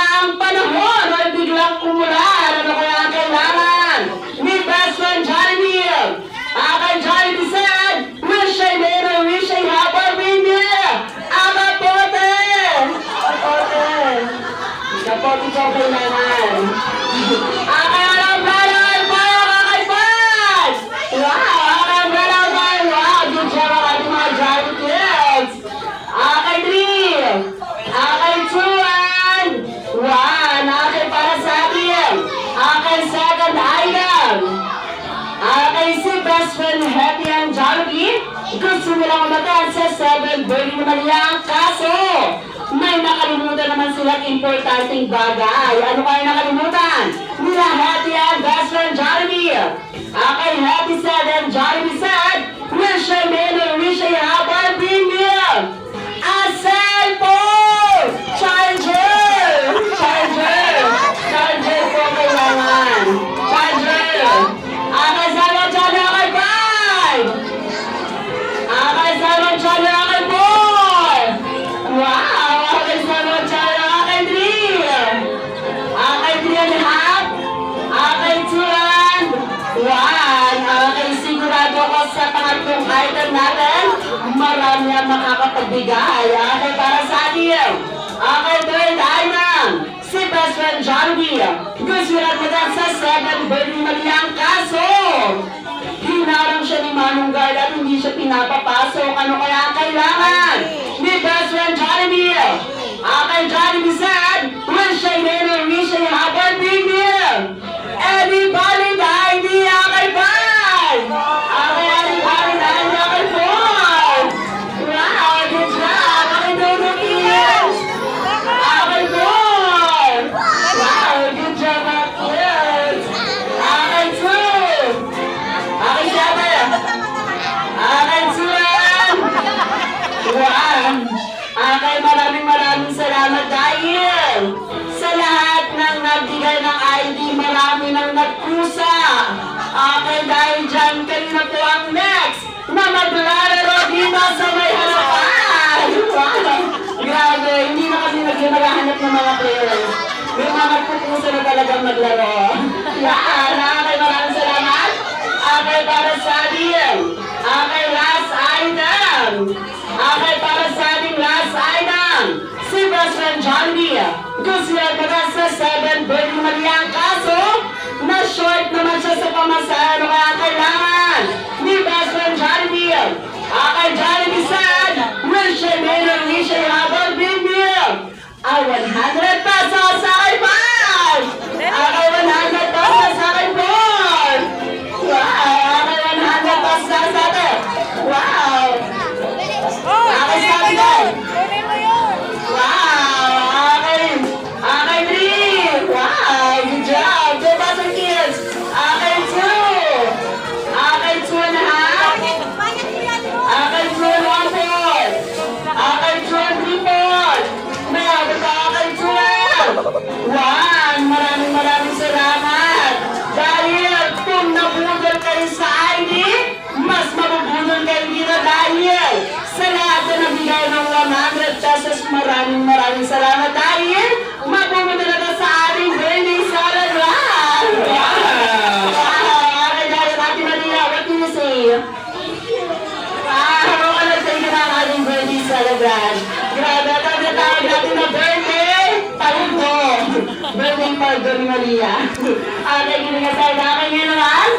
ang panahon ay biglang umulan. Ano kaya ang kailangan? Ni best friend Jollibee. Kay Jollibee said, wish I made a wish I have a reindeer. Akapote! Akapote! Kapote ko kailangan. Akalang balay pa! Kakaipas! Wow! Akalang balay pa! Wow! Good job ang ating mga Jollibee kids! Akay 3! Akay 2! 1! Akay para sa akin! Akay second item! Akay si best friend Happy ang Jollibee. Gusto nilang umatan sa 7 burning naman niyang kaso. May nakalimutan naman silang importanteng bagay. Ano kayo nakalimutan? Nila Happy ang best friend Jollibee. Akay Happy said and Jollibee said, wish I made a wish I have a reindeer. A cellphone! Charger! Charger! Charger po kailangan. Charger! Akay salon charger akay 5! Akay salon charger akay 4! Wow! Akay salon charger akay 3! Akay 3 and a half! Akay 2 and 1! Akay sigurado ako sa pangatlong item natin, marami ang makakapagbigay. Akay para sa atin. Akay third item, si best friend Jollibee. Gusto lang natin sa 7 burning maliyang kaso. Hinarang siya ni Manong Guard at hindi siya pinapapasok. Ano kaya ang kailangan? Ni best friend Jollibee. Akay Jollibee said, wish I made a wish I have a reindeer. Anybody die? Hindi akay 5! Akay anybody die? Hindi akay 4! Wow, good job! Akay Dodo kids! Akay 4! Wow, good job mga kids! Akay 2! Akay 7! Akay 2! 1! Akay maraming salamat dahil sa lahat ng nagbigay ng ID, marami nang nagkusa. Akay dahil dyan, kayo na po ang next na maglalaro dito sa may harapan. Wow! Grabe, hindi na kami naghahanap ng mga players. May mga nagpupusa na talagang maglaro. Yan, akay maraming salamat. Akay para sa atin. Akay last item. Akay para sa ating last item. Si best friend Jollibee. Gusto yan naman sa 7 burning maliyang kaso na short naman siya sa pamasahe. Ano kaya kailangan? Ni best friend Jollibee. Akay Jollibee said, wish I made a wish I have a reindeer. 100 pesos sa akin 5! Akay 100 pesos sa akin 4! Wow! Akay 100 pesos sa akin! Wow! Akay sa akin! Wow! Akay 3! Wow! Good job! 2,000 kids! Akay 2! Akay 2 and a half! Akay 2 and 1/4! Akay 2 and 3/4! May abot ka akay 12! 1! Maraming salamat! Dahil kung nabudol kayo sa ID, mas mabubudol kayo dito dahil sa lahat na nabigay ng 100 pesos, maraming salamat dahil mabubudol na sa ating burning salad run! Wow! Okay, dahil Ate Maria, what can you say? Ano ka nag-say ka ng ating burning salad run? Grabe, tawag natin na birthday! Tawag mo! Birthday pa, Maria. Okay, ginigasay na kayo naman?